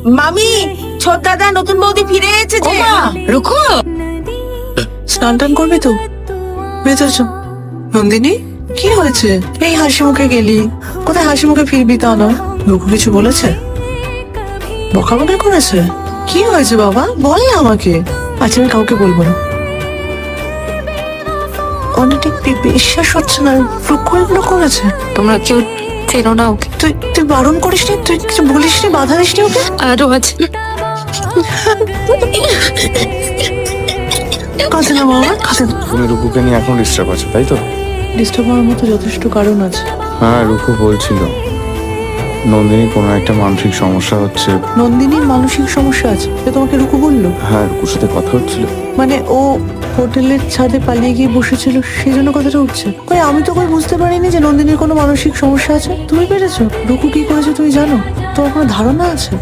মামি, ছোট দাদা নতুন বৌদি ফিরে এসেছে যে। রুকো, স্নান টান করবি তো? বেঁচেছ নন্দিনী? কি হয়েছে? এই হাসি মুখে গেলি, কোথায় হাসি মুখে ফিরবি তা নয়। রঘু কিছু বলেছে? বকাবকি করেছে? কি হয়েছে বাবা, বল না আমাকে। আচ্ছা, আমি কাউকে বলবো না। অনেক বিশ্বাস হচ্ছে না, রঘু এগুলো করেছে। তোমরা কেউ চেনো না ওকে? তুই বারণ করিস নি? তুই কিছু বলিস নি, বাধা দিস নি ওকে? আরো আছে। কাছে না বাবা, কাছে না। তুমি রুকুকে নিয়ে এখন ডিস্টার্ব আছো, তাই তো? ডিস্টার্ব হওয়ার মতো যথেষ্ট কারণ আছে। হ্যাঁ, রুকু বলছিল নন্দিনী কোনো একটা মানসিক সমস্যা হচ্ছে। নন্দিনীর মানসিক সমস্যা আছে, সে তোমাকে রুকু বললো? হ্যাঁ, রুকুর সাথে কথা হচ্ছিল। মানে ও হোটেলের ছাদে পালিয়ে গিয়ে বসেছিল, সেই জন্য কথাটা উঠছে। কই, আমি তো কই বুঝতে পারিনি যে নন্দিনীর কোনো মানসিক সমস্যা আছে। তুমি পেরেছো? রুকু কি করেছে তুমি জানো? তোমার কোনো ধারণা আছে?